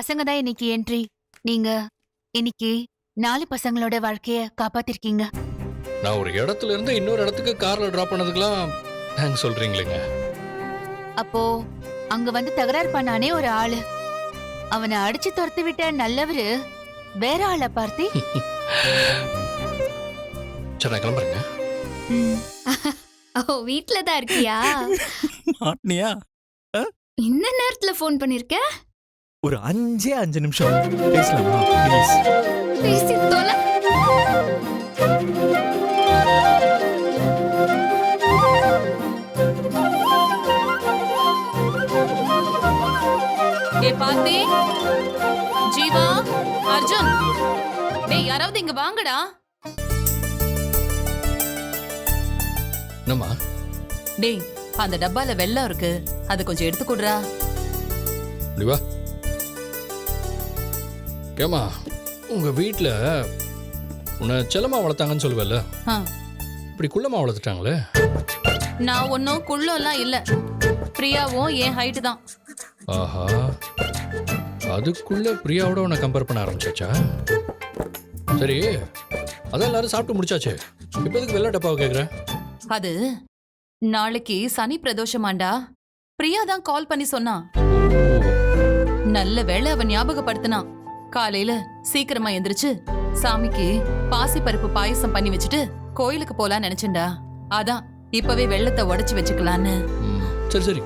பசங்க தான் இன்னைக்கு என்ட்ரி. நீங்க இன்னைக்கு 4 பசங்களோட வாழ்க்கைய காப்பாத்திருக்கீங்க. நான் ஒரு இடத்துல இருந்து இன்னொரு இடத்துக்கு கார்ல டிராப் பண்ணதுக்கெல்லாம் தேங்க்ஸ் சொல்றீங்களேங்க. அப்போ அங்க வந்து தகராறு பண்ணானே ஒரு ஆளு, அவனை அடிச்சு துரத்து விட்ட நல்லவரு வேற ஆளை பார்த்தி. சரி நான் கிளம்புறேங்க. ஓ வீட்ல தான் இருக்கியா? மாட்டினியா? இந்த நேரத்துல ஃபோன் பண்ணிருக்க? ஒரு 5 நிமிஷம் பேசலாமா ப்ளீஸ்? பேசி தொலை. ஏ பாத்தி, ஜீவா, அர்ஜுன், டேய் யாராவது இங்க வாங்கடா. என்னம்மா? டேய் அந்த டப்பால வெல்லம் இருக்கு, அது கொஞ்சம் எடுத்து கொடுறா. இப்படி வா. ஏமா உங்க வீட்டுல உன்னை செல்லமா வளர்த்தாங்கன்னு சொல்லுவல்ல, ஆ, இப்படி குள்ளமா வளர்த்துட்டாங்களே? நான் ஒன்னும் குள்ளம்லாம் இல்ல, பிரியாவும் என் ஹைட்டு தான். ஆஹா, அதுக்குள்ள பிரியாவோட உன்னை கம்பேர் பண்ண ஆரம்பிச்சாச்சா? சரி, அதான் எல்லாரும் சாப்பிட்டு முடிச்சாச்சு, இப்ப எதுக்கு வெள்ளை டப்பாவை கேக்குற? அது நாளைக்கு சனி பிரதோஷமாண்டா, பிரியா தான் கால் பண்ணி சொன்னா. நல்ல வேளை அவன் ஞாபகப்படுத்தினான். காலையில சீக்கிரமா எந்திரிச்சு சாமிக்கு பாசி பருப்பு பாயசம் பண்ணி வச்சுட்டு கோயிலுக்கு போலாம் நினைச்சேன்டா. அதான் இப்பவே வெள்ளத்தை உடைச்சு வச்சுக்கலான்னு. சரி சரி,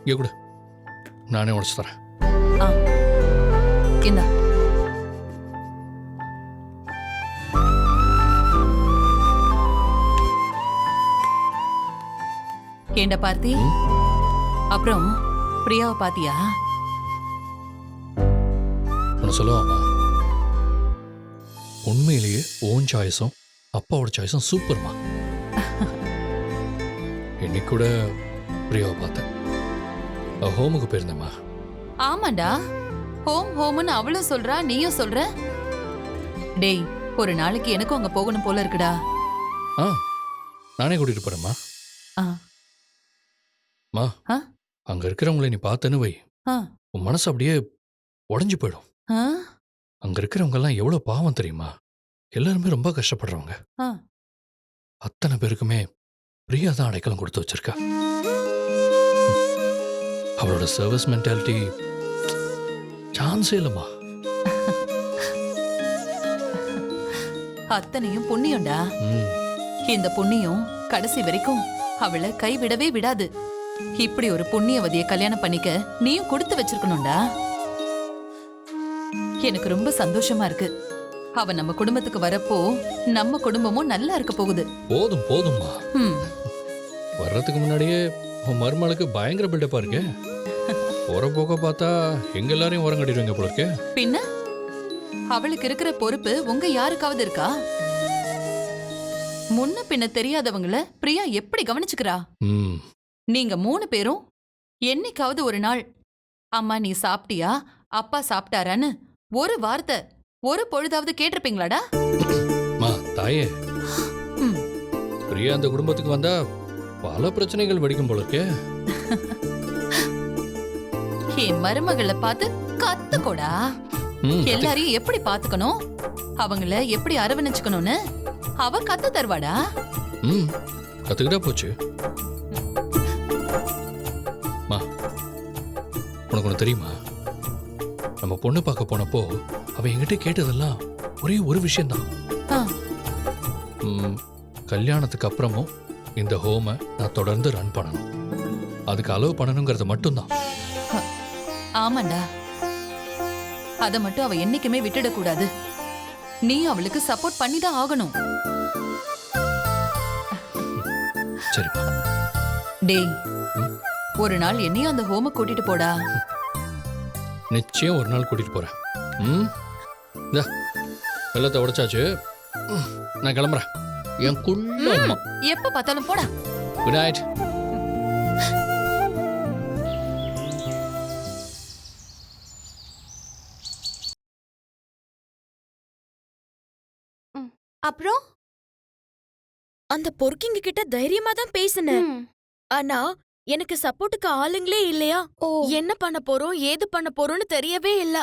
இங்க கூட நானே உடைச்சு தரேன். ஆ, இந்தா. ஏண்டா பார்த்தி, அப்புறம் பிரியாவை பாத்தியா? ஒன்று சொல்லுவாமா, உண்மையிலேயே ஓன் சாய்ஸும் அப்பாவோட சாய்ஸும் சூப்பர்மா. இன்னைக்கு கூட பிரியாவை பார்த்தேன், ஹோமுக்கு போயிருந்தேம்மா. ஆமாண்டா, ஹோம் ஹோம்னு அவளும் சொல்றா, நீயும் சொல்ற. டேய் ஒரு நாளைக்கு எனக்கும் அங்க போகணும் போல இருக்குடா. ஆ, நானே கூட்டிட்டு போறேம்மா. ஆ, மா, ஆ? அங்க இருக்கிறவங்களை நீ பார்த்தேன்னு வை, ஆ, உன் மனசு அப்படியே உடஞ்சு போயிடும். ஆ, அங்க இருக்கிறவங்க எல்லாம் எவ்வளவு பாவம் தெரியுமா? எல்லாருமே ரொம்ப கஷ்டப்படுறவங்க. ஆ. அத்தனை பேருக்குமே பிரியா தான் அடைக்கலம் கொடுத்து வச்சிருக்கா. அவளோட சர்வீஸ் மென்டாலிட்டி சான்ஸே இல்லம்மா. அத்தனையும் புண்ணியம்டா. ம், இந்த புண்ணியம் கடைசி வரைக்கும் அவளை கைவிடவே விடாது. இப்படி ஒரு புண்ணியவதிய கல்யாணம் பண்ணிக்க நீயும் கொடுத்து வச்சிருக்கணும்டா. எனக்கு ரொம்ப சந்தோஷமா இருக்கு. அவ நம்ம குடும்பத்துக்கு வரப்போ நம்ம குடும்பமும் நல்லா இருக்க போகுது. போதும் போதும்மா. ம், வர்றதுக்கு முன்னாடியே உன் மருமகளுக்கு பயங்கர பில்டப்பா இருக்கு. போற போக்க பார்த்தா எங்க எல்லாரையும் உரம் கட்டிடுவீங்க போல இருக்கே. பின்ன அவளுக்கு இருக்கிற பொறுப்பு உங்க யாருக்காவது இருக்கா? முன்ன பின்ன தெரியாதவங்கள பிரியா எப்படி கவனிச்சுக்கிறா? ம், நீங்க 3 பேரும் என்னைக்காவது ஒரு நாள் அம்மா நீ சாப்பிட்டியா, அப்பா சாப்பிட்டாரான்னு ஒரு வார்த்தை ஒரு பொழுதாவது கேட்டிருப்பீங்களாடா? மா தாயே, ம், பிரியா அந்த குடும்பத்துக்கு வந்தா பல பிரச்சனைகள் வெடிக்கும் போல இருக்கே. என் மருமகளை பார்த்து கத்துக்கோடா. ம், எல்லாரையும் எப்படி பாத்துக்கணும், அவங்கள எப்படி அரவணைச்சுக்கணும்னு அவ கத்து தருவாடா. ம், கத்துக்கிட்டா போச்சு. மா, உனக்கு ஒன்று தெரியுமா? நம்ம பொண்ணு பார்க்க போனப்போ அவ என்கிட்ட கேட்டதெல்லாம் ஒரே ஒரு விஷயம்தான். ஆ, கல்யாணத்துக்கு அப்புறமும் இந்த ஹோமை நான் தொடர்ந்து ரன் பண்ணணும், அதுக்கு அலோவ் பண்ணணுங்கிறது மட்டும்தான். ஆமாண்டா, அத மட்டும் அவ என்னைக்குமே விட்டுடக்கூடாது. நீ அவளுக்கு சப்போர்ட் பண்ணிதான் ஆகணும். சரிப்பா. டேய், ஒரு நாள் என்னையும் அந்த ஹோம கூட்டிட்டு போடா. நிச்சயம் ஒரு நாள் கூட்டிட்டு போறேன். ம், இந்தா வெள்ளத்தை உடைச்சாச்சு, நான் கிளம்புறேன். என் குள்ள அம்மா. எப்ப பார்த்தாலும் போடா. Good night. அப்புறம் அந்த பொறுக்கிங்க கிட்ட தைரியமா தான் பேசினேன். ஆனா எனக்கு சப்போர்ட்டுக்கு ஆளுங்களே இல்லையா? என்ன பண்ண போறோம் ஏது பண்ண போறோம்னு தெரியவே இல்ல.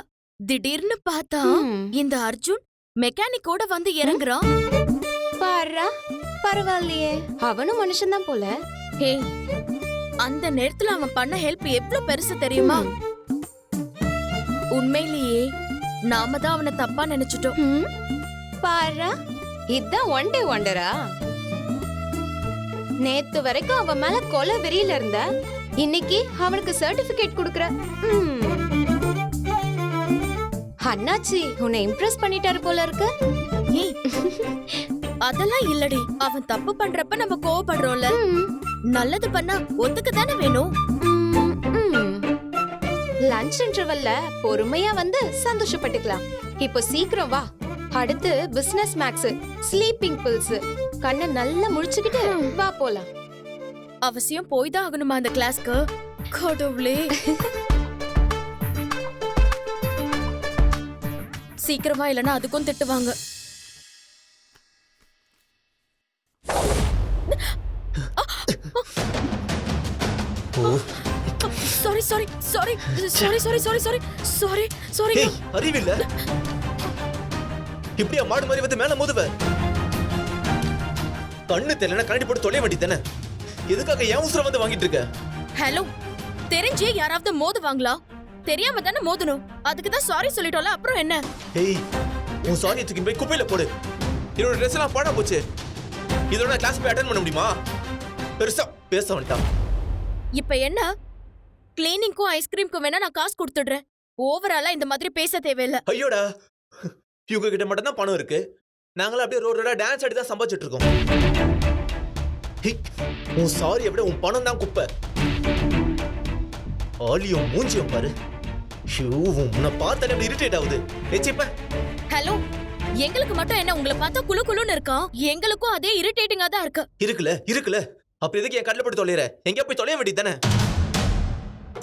திடீர்னு பார்த்தா இந்த அர்ஜுன் மெக்கானிக்கோட வந்து இறங்குறான். பாருடா, பரவாயில்லையே, அவனும் மனுஷன்தான் போல. ஹே, அந்த நேரத்துல அவன் பண்ண ஹெல்ப் எவ்வளவு பெருசு தெரியுமா? உண்மையிலேயே நாம தான் அவனை தப்பா நினைச்சிட்டோம். பாருடா, இதான் ஒன் டே ஒண்டரா? நேத்து வரைக்கும் அவன் மேல கொலை வெறியில இருந்த, இன்னைக்கு அவனுக்கு சர்டிபிகேட் கொடுக்கற. அண்ணாச்சி உன்னை இம்ப்ரெஸ் பண்ணிட்டாரு போல இருக்கு. ஏய், அதெல்லாம் இல்லடி. அவன் தப்பு பண்றப்ப நம்ம கோவப்படுறோம்ல. நல்லது பண்ணா ஒத்துக்க தானே வேணும். லஞ்ச் இன்டர்வல்ல பொறுமையா வந்து சந்தோஷப்பட்டுக்கலாம். இப்போ சீக்கிரம் வா. அடுத்து பிசினஸ் மேக்ஸ், ஸ்லீப்பிங் பில்ஸ். கண்ணை நல்லா முழிச்சுக்கிட்டு வா போலாம். அவசியம் போய் தான் ஆகணுமா அந்த கிளாஸ்க்கு? கடவுளே, சீக்கிரமா இல்லனா அதுக்கும் திட்டுவாங்க. Sorry sorry sorry sorry sorry sorry sorry sorry sorry. ஏய், அறிவில்ல? இப்படியா மாடு மாதிரி வந்து மேல மோதுவ? கண்ணு தெரியலனா கண்ணாடி போட்டு தொலைய வேண்டியதானே? எதுக்காக ஏன் உசுர வந்து வாங்கிட்டு இருக்க? ஹலோ, தெரிஞ்சே யாராவது மோதுவாங்களா? தெரியாம தானே மோதணும். அதுக்கு தான் சாரி சொல்லிட்டோம்ல, அப்புறம் என்ன? ஏய், உன் சாரி தூக்கி போய் குப்பையில போடு. என்னோட ட்ரெஸ் எல்லாம் பாடா போச்சு. இதோட கிளாஸ் போய் அட்டெண்ட் பண்ண முடியுமா? பெருசா பேச வேண்டாம். இப்ப என்ன? கிளீனிங்க்கும் ஐஸ்கிரீம்க்கும் வேணா நான் காசு கொடுத்துடுறேன். ஓவராலா இந்த மாதிரி பேச தேவையில்ல. ஐயோடா, இவங்க கிட்ட மட்டும் தான் பணம் இருக்கு. நாங்களும் அப்படியே ரோடோட டான்ஸ் ஆடி தான் சம்பாதிச்சிட்டு இருக்கோம். ஹே, உன் சாரி விட உன் பணம் தான் குப்பை. ஆலியும் மூஞ்சியும் பாரு. உன்னை பார்த்தாலே அப்படி இரிட்டேட் ஆகுது. ஏச்சிப்ப. ஹலோ, எங்களுக்கு மட்டும் என்ன உங்களை பார்த்தா குளு குளுன்னு இருக்கா? எங்களுக்கும் அதே இரிட்டேட்டிங்கா தான் இருக்கு. இருக்குல. அப்ப எதுக்கு என் கடல போட்டு தொலைற? எங்க போய் தொலைய வேண்டியதானே?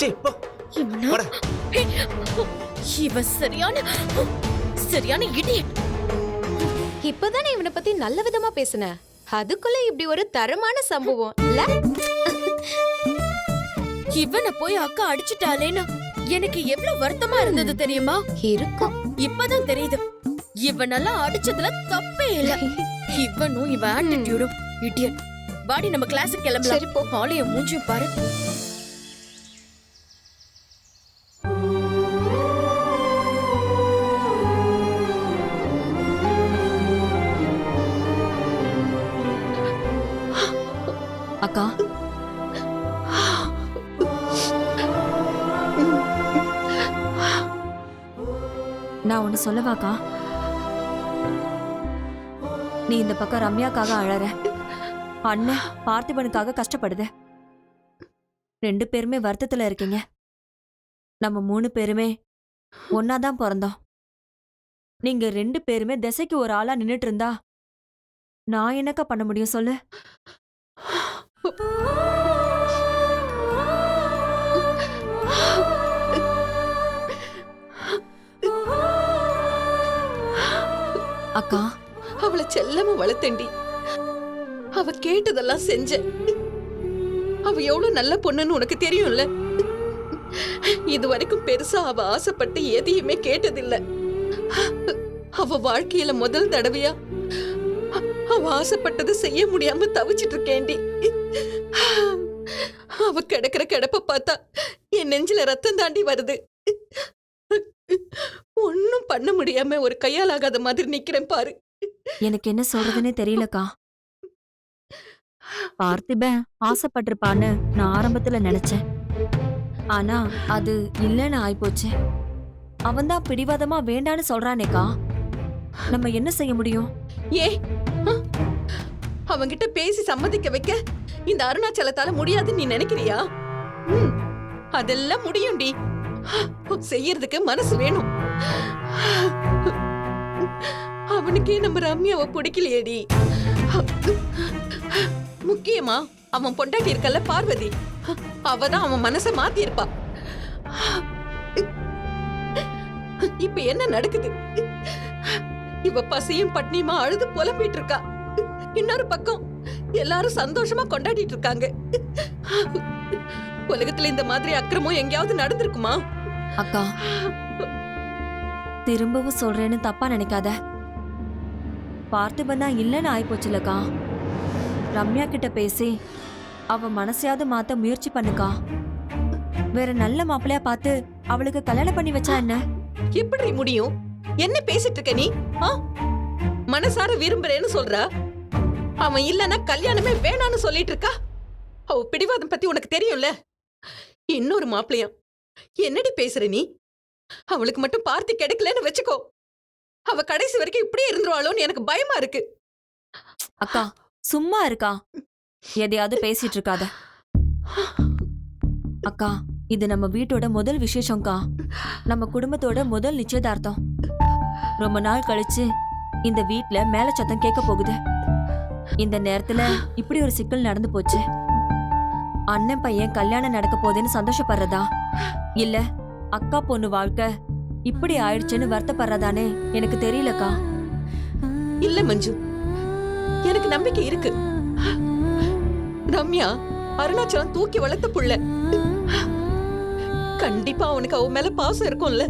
சே, போ. வாடா. இவன் சரியான இடியட். இப்பதானே இவனை பத்தி நல்ல விதமா பேசுன, அதுக்குள்ள இப்படி ஒரு தரமான சம்பவம் இல்ல? இவனை போய் அக்கா அடிச்சுட்டாலேன்னு எனக்கு எவ்வளவு வருத்தமா இருந்தது தெரியுமா? இருக்கும். இப்பதான் தெரியுது, இவனெல்லாம் அடிச்சதுல தப்பே இல்ல. இவனும் இவன் ஆட்டிடியூடும் இடியட். வாடி நம்ம கிளாஸுக்கு கிளம்பலாம். சரி போ. ஆலயம் மூஞ்சியும் பாரு. அக்கா, நான் ஒண்ணு சொல்லவாக்கா? நீ இந்த பக்கம் ரம்யாக்காக அழற, அண்ணன் பார்த்திபனுக்காக கஷ்டப்படுது. 2 பேருமே வருத்தத்துல இருக்கீங்க. நம்ம 3 பேருமே ஒன்னாதான் பிறந்தோம். நீங்க 2 பேருமே திசைக்கு ஒரு ஆளா நின்னுட்டு இருந்தா நான் என்னக்கா பண்ண முடியும் சொல்லு? அக்கா, அவளை செல்லமா வளர்த்தேண்டி. அவ கேட்டதெல்லாம் செஞ்ச. அவ எவ்வளவு நல்ல பொண்ணுன்னு உனக்கு தெரியும்ல. இது வரைக்கும் பெருசா அவ ஆசைப்பட்டு எதையுமே கேட்டதில்ல. அவ வாழ்க்கையில முதல் தடவையா அவ ஆசைப்பட்டதை செய்ய முடியாம தவிச்சிட்டு இருக்கேண்டி. அவ கிடக்குற கிடப்ப பார்த்தா என் நெஞ்சில ரத்தம் தாண்டி வருது. ஒன்னும் பண்ண முடியாம ஒரு கையால் ஆகாத மாதிரி நிக்கிறேன் பாரு. எனக்கு என்ன சொல்றதுன்னே தெரியலக்கா. பார்த்திபன் ஆசைப்பட்டிருப்பான்னு நான் ஆரம்பத்துல நினைச்சேன். ஆனா அது இல்லைன்னு ஆயிப்போச்சு. அவன்தான் பிடிவாதமா வேண்டான்னு சொல்றானேக்கா. நம்ம என்ன செய்ய முடியும்? ஏ, அவங்கிட்ட பேசி சம்மதிக்க வைக்க இந்த அருணாச்சலத்தால முடியாதுன்னு நீ நினைக்கிறியா? அதெல்லாம் முடியும்டி. செய்யறதுக்கு மனசு வேணும். அவனுக்கே நம்ம ரம்யாவை பிடிக்கலையேடி. முக்கியமா அவன் பொண்டாட்டி இருக்கல்ல பார்வதி, அவதான் அவன் மனச மாத்தி இருப்பா. இப்ப என்ன நடக்குது? இவ பசியும் பட்னியுமா அழுது புலம்பிட்டு இருக்கா. இன்னொரு பக்கம் எல்லாரும் சந்தோஷமா கொண்டாடிட்டு இருக்காங்க. உலகத்துல இந்த மாதிரி அக்கிரமம் எங்கேயாவது நடந்திருக்குமா? அக்கா, திரும்பவும் சொல்றேன்னு தப்பா நினைக்காத. பார்த்திபன் தான் இல்லைன்னு ஆயிப்போச்சுலக்கா. ரம்யா கிட்ட பேசி அவ மனசையாவது மாத்த முயற்சி பண்ணுக்கா. வேற நல்ல மாப்பிள்ளையா பார்த்து அவளுக்கு கல்யாணம் பண்ணி வச்சா என்ன? எப்படி முடியும்? என்ன பேசிட்டு இருக்க நீ? ஆ? மனசார விரும்புறேன்னு சொல்றா. அவன் இல்லனா கல்யாணமே வேணான்னு சொல்லிட்டு இருக்கா. அவ பிடிவாதம் பத்தி உனக்கு தெரியும்ல. இன்னொரு மாப்பிள்ளையா என்னடி பேசுற நீ? அவளுக்கு மட்டும் பார்த்து கிடைக்கலன்னு வச்சுக்கோ. அவ கடைசி வரைக்கும் இப்படியே இருந்துருவாளோன்னு எனக்கு பயமா இருக்கு. அக்கா சும்மா இருக்கா, எதையாவது பேசிட்டு இருக்காத. அக்கா இது நம்ம வீட்டோட முதல் விசேஷம்க்கா. நம்ம குடும்பத்தோட முதல் நிச்சயதார்த்தம். ரொம்ப நாள் கழிச்சு இந்த வீட்ல மேல சத்தம் கேட்க போகுது. இந்த நேரத்துல இப்படி ஒரு சிக்கல் நடந்து போச்சு. அண்ணன் பையன் கல்யாணம் நடக்க போகுதுன்னு சந்தோஷப்படுறதா இல்ல அக்கா பொண்ணு வாழ்க்கை இப்படி ஆயிடுச்சுன்னு வருத்தப்படுறதானே எனக்கு தெரியலக்கா. இல்ல மஞ்சு, எனக்கு நம்பிக்கை இருக்கு. ரம்யா அருணாச்சலம் தூக்கி வளர்த்த புள்ள. கண்டிப்பா அவனுக்கு அவ மேல பாசம் இருக்கும்ல.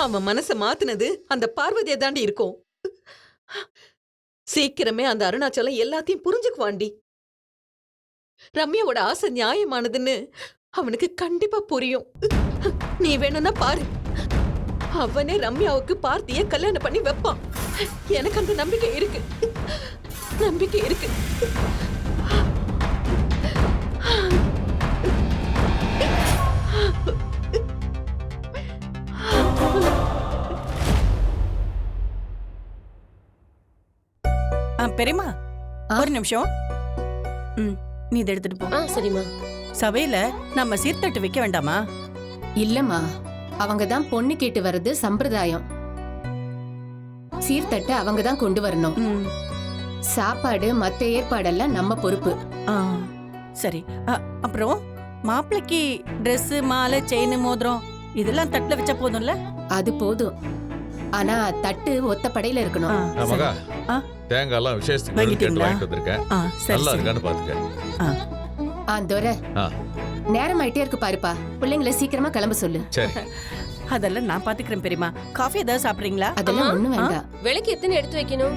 அவன் மனச மாத்துனது அந்த பார்வதியை தாண்டி இருக்கும். சீக்கிரமே அந்த அருணாச்சலம் எல்லாத்தையும் புரிஞ்சுக்குவாண்டி. ரம்யாவோட ஆசை நியாயமானதுன்னு அவனுக்கு கண்டிப்பா புரியும். நீ வேணும்னா பாரு, அவனே ரம்யாவுக்கு பார்த்திய கல்யாணம் பண்ணி வைப்பான். எனக்கு அந்த நம்பிக்கை இருக்கு. நம்பிக்கை இருக்கு. பெரியம்மா ஒரு நிமிஷம். நீ இதை எடுத்துட்டு போ. சரிம்மா. சபையில நம்ம சீர்தட்டு வைக்க வேண்டாமா? இல்லம்மா, அவங்க தான் பொண்ணு கேட்டு வர்றது சம்பிரதாயம். சீர்தட்ட அவங்க தான் கொண்டு வரணும். சாப்பாடு மத்த ஏற்பாடெல்லாம் நம்ம பொறுப்பு. சரி. அப்புறம் மாப்பிள்ளைக்கு Dress, மாலை, செயின், மோதிரம் இதெல்லாம் தட்டுல வச்சா போதும்ல? அது போதும். ஆனா தட்டு ஒத்த படையில இருக்கணும். மகா, தேங்காய் எல்லாம் விசேஷத்துக்கு வாங்கிட்டு வந்திருக்கேன். நல்லா இருக்கான்னு பாத்துக்க. தோர நேரம் ஆயிட்டே இருக்கு பாருப்பா. பிள்ளைங்களை சீக்கிரமா கிளம்ப சொல்லு. சரி. அதெல்லாம் நான் பாத்துக்கிறேன் பெரியம்மா. காஃபி ஏதாவது சாப்பிடுறீங்களா? அதெல்லாம் ஒண்ணும் வேண்டாம். விலைக்கு எத்தனை எடுத்து வைக்கணும்?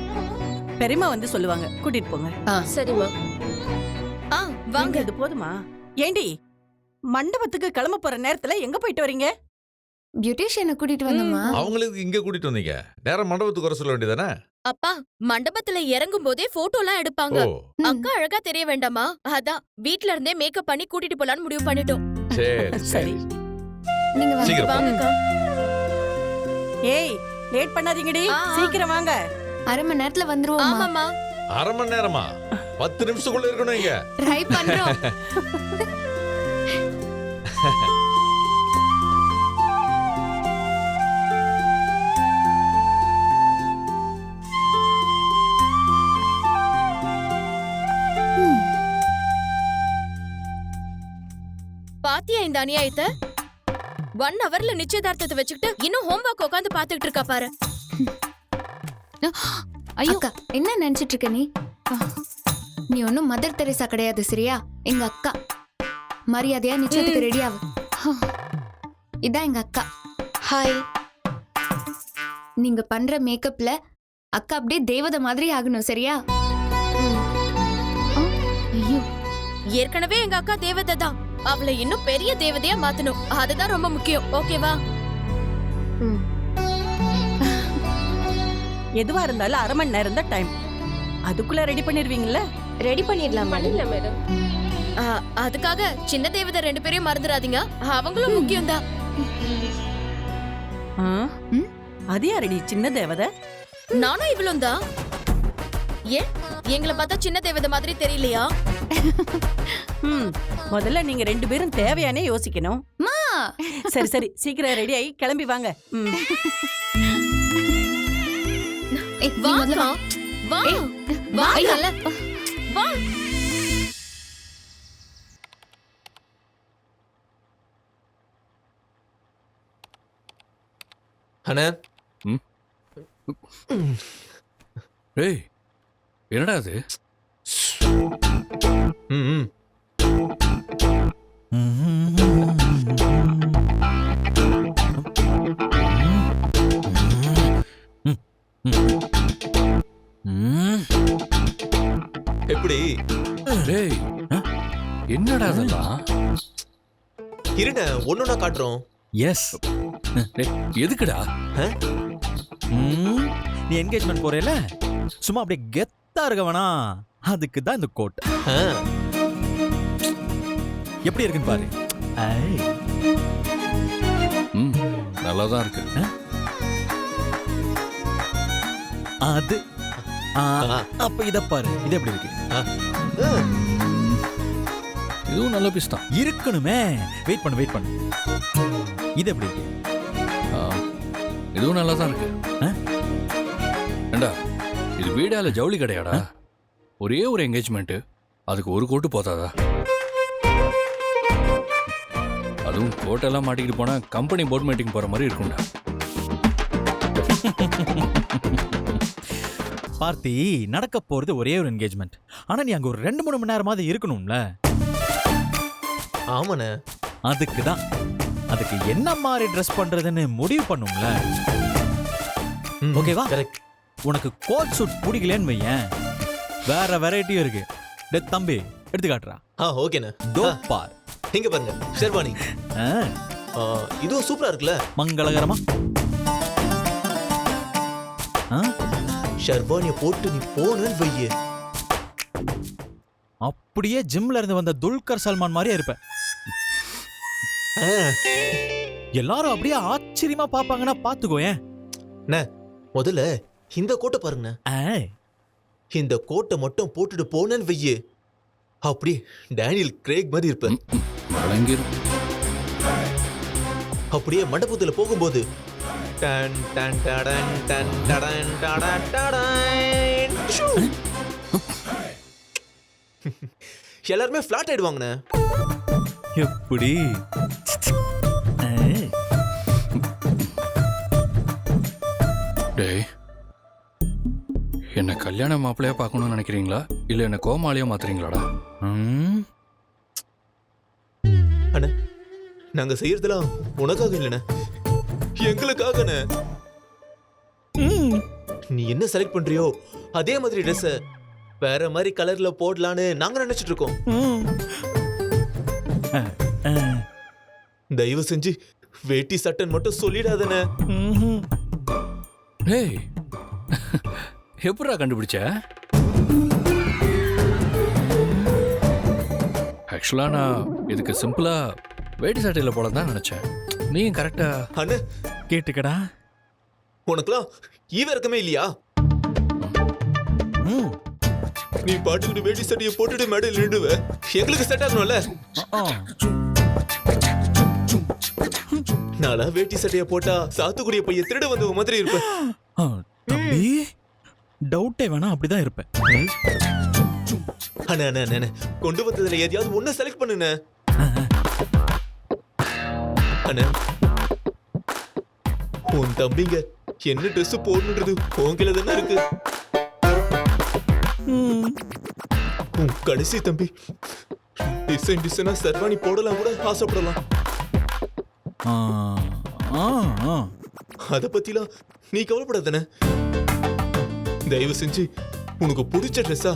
பெரியம்மா வந்து சொல்லுவாங்க, கூட்டிட்டு போங்க. சரிம்மா. வாங்க. இது போதுமா? ஏண்டி மண்டபத்துக்கு கிளம்ப போற நேரத்துல எங்க போயிட்டு வரீங்க? பியூட்டிஷியனை கூட்டிட்டு வந்தோமா. அவங்களுக்கு இங்க கூட்டிட்டு வந்தீங்க, நேரம் மண்டபத்துக்கு வர சொல்ல வேண்டியதானே? அப்பா, மண்டபத்துல இறங்கும் போதே போட்டோ எல்லாம் எடுப்பாங்க. அக்கா அழகா தெரிய வேண்டாமா? அதான் வீட்ல இருந்தே மேக்கப் பண்ணி கூட்டிட்டு போலான்னு முடிவு பண்ணிட்டோம். சரி. நீங்க வாங்கக்கா. ஏய், லேட் பண்ணாதீங்கடி, சீக்கிரம் வாங்க. அரை மணி நேரத்துல வந்துருவோம். ஆமாமா. அரை மணி நேரமா? 10 நிமிஷத்துக்குள்ள இருக்கணும் இங்க. ட்ரை பண்றோம். பாத்தியா இந்த அநியாயத்தை? 1 ஹவர்ல நிச்சயதார்த்தத்தை வச்சுக்கிட்டு இன்னும் ஹோம்வொர்க் உட்காந்து பாத்துக்கிட்டு இருக்கா பாரு. ஐயோ, என்ன நினைச்சிட்டு இருக்க நீ? நீ ஒன்னும் மதர் தெரேசா கிடையாது சரியா? எங்க அக்கா. மரியாதையா நிச்சயத்துக்கு ரெடி ஆகு. இதான் எங்க அக்கா. ஹாய். நீங்க பண்ற மேக்கப்ல அக்கா அப்படியே தேவதை மாதிரி ஆகணும் சரியா? ஐயோ, ஏற்கனவே எங்க அக்கா தேவதை தான். அவளை இன்னும் பெரிய தேவதையா மாத்தணும். அதுதான் ரொம்ப முக்கியம். ஓகேவா? எதுவா இருந்தாலும் அரை மணி நேரம் தான் டைம். அதுக்குள்ள ரெடி பண்ணிடுவீங்கல்ல? ரெடி பண்ணிடலாம் மேடம். அதுக்காக சின்ன தேவதை 2 பேரையும் மறந்துடாதீங்க. அவங்களும் முக்கியம் தான். அது யாரடி சின்ன தேவதை? நானும் இவளும் தான். ஏன் எங்களை பார்த்தா சின்ன தேவதை மாதிரி தெரியலையா? முதல்ல நீங்க 2 பேரும் தேவையானே யோசிக்கணும். சரி சீக்கிரம் ரெடி ஆகி கிளம்பி வாங்க. அண்ணே. ஏய், என்னடா அது? எப்படி டேய் என்னடா அதெல்லாம்? இருண்ண ஒன்னொன்னா காட்டுறோம். எஸ். டேய் எதுக்குடா? நீ என்கேஜ்மெண்ட் போறேல, சும்மா அப்படியே கெத்தா இருக்க வேணா, அதுக்கு தான் இந்த கோட். எப்படி இருக்குன்னு பாரு. நல்லா தான் இருக்கு. அது அப்ப இத பாரு, இது எப்படி இருக்கு? இதுவும் நல்ல பீஸ் தான். இருக்கணுமே. வெயிட் பண்ணு. இது எப்படி இருக்கு? இதுவும் நல்லா தான் இருக்கு. ஏண்டா இது வீடால ஜவுளி கடையாடா? ஒரே ஒரு என்கேஜ்மெண்ட், அதுக்கு ஒரு கோட்டு போதாதா? அதுவும் கோட்டெல்லாம் மாட்டிக்கிட்டு போனா கம்பெனி போர்ட் மீட்டிங் போற மாதிரி இருக்கும்டா. பார்த்தி, நடக்க போறது ஒரே ஒரு என்கேஜ்மெண்ட். ஆனா நீ அங்க ஒரு 2-3 மணி நேரமாவது இருக்கணும்ல. ஆமாண்ணே. அதுக்கு என்ன மாதிரி ட்ரெஸ் பண்றதுன்னு முடிவு பண்ணும்ல. ஓகேவா? கரெக்ட். உனக்கு கோட் சூட் பிடிக்கலன்னு வையேன், வேற வெரைட்டியும் இருக்கு. டே தம்பி, எடுத்து காட்டுறா. ஓகேண்ணே. தோ பார், இங்க பாருங்க ஷெர்வானி. இதுவும் சூப்பரா இருக்குல்ல, மங்களகரமா. ஷெர்வானிய போட்டு நீ போனன்னு வையே, அப்படியே ஜிம்ல இருந்து வந்த துல்கர் சல்மான் மாதிரியே இருப்ப. எல்லாரும் அப்படியே ஆச்சரியமா பாப்பாங்கன்னா பாத்துக்கோயேன். முதல்ல இந்த கோட்டை பாருங்க. இந்த கோட்டை மட்டும் போட்டுட்டு போனன்னு வையே, அப்படியே டேனியல் கிரேக் மாதிரி இருப்ப. அப்படியே மண்டபத்துல போகும்போது டன் டன் டடன் டன் டடன் டடன் டடன் எல்லாருமே ஃபிளாட் ஆயிடுவாங்கண்ணே. எப்படி? டேய், என்ன கல்யாண மாப்பிள்ளையா பார்க்கணும்னு நினைக்கிறீங்களா இல்ல என்ன கோமாளியா மாத்துறீங்களாடா? அண்ணா, நாங்க செய்யறதெல்லாம் உனக்காக இல்லைண்ணே, எங்களுக்காகண்ணே. நீ என்ன செலக்ட் பண்றியோ அதே மாதிரி ட்ரெஸ் வேற மாதிரி கலர்ல போடலான்னு நாங்க நினைச்சிட்டு இருக்கோம். தயவு செஞ்சு வேட்டி சட்டன் மட்டும் சொல்லிடாதண்ணே. டேய், எப்படா கண்டுபிடிச்ச? ஆக்சுவலா நான் இதுக்கு சிம்பிளா வேட்டி சட்டையில போல தான் நினைச்சேன். நீயும் கரெக்டா. அண்ணே கேட்டுக்கடா, உனக்குலாம் ஈவ இருக்கமே இல்லையா? நீ பாட்டுக்கிட்டு வேட்டி சட்டையை போட்டுட்டு மேடையில் நின்றுவ, எங்களுக்கு செட் ஆகணும்ல. நாளா வேட்டி சட்டையை போட்டா சாத்துக்குடிய பைய திருட வந்த மாதிரி இருப்பேன். தம்பி, டவுட்டே வேணா, அப்படிதான் இருப்பேன். அண்ணா அண்ணா அண்ணா, கொண்டு வந்ததுல எதையாவது ஒண்ணு செலக்ட் பண்ணுண்ணே. அண்ணா, உன் தம்பிங்க என்ன ட்ரெஸ் போடணுன்றது உங்கல தானே இருக்கு. உன் கடைசி தம்பி டிசைன் டிசைனா சர்வாணி போடலாம் கூட ஆசைப்படலாம். அத பத்திலாம் நீ கவலைப்படாதன. தயவு செஞ்சு உனக்கு பிடிச்ச ட்ரெஸ்ஸா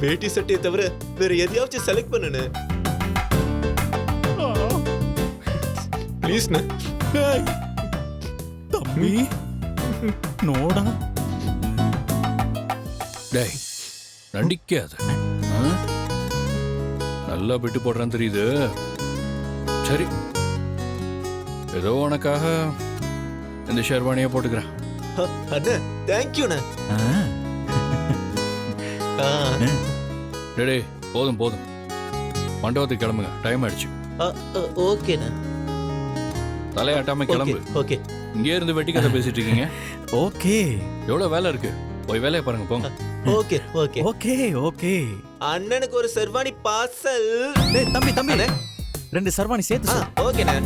வேட்டி சட்டையை தவிர வேற எதையாச்சும் செலக்ட் பண்ணுன ப்ளீஸ். தம்பி நோடா. டேய், நடிக்காத. நல்லா விட்டு போடுறான்னு தெரியுது. சரி, ஏதோ உனக்காக இந்த ஷெர்வானியை போட்டுக்கிறேன். அண்ணா, தேங்க்யூண்ணே. டேய், போதும் போதும், மண்டபத்துக்கு கிளம்புங்க, டைம் ஆயிடுச்சு. ஓகேண்ணே. தலையாட்டாம கிளம்பு. ஓகே. இங்கே இருந்து வெட்டி கதை பேசிட்டு இருக்கீங்க. ஓகே. எவ்வளவு வேலை இருக்கு, போய் வேலையை பாருங்க, போங்க. Okay okay okay okay. அண்ணனுக்கு ஒரு சர்வாணி பார்சல். டேய் தம்பி தம்பி, 2 சர்வாணி சேர்த்து. ஓகேண்ணே.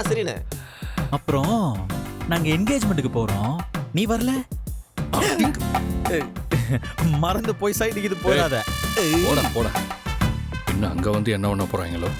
சரிண்ணே. அப்புறம் நாங்க என்கேஜ்மெண்ட்டுக்கு போறோம், நீ வரல? மறந்து போய் சைடுக்கு இது போடாத. போடா போடா, இன்னும் அங்க வந்து என்ன பண்ண போறாங்களோ.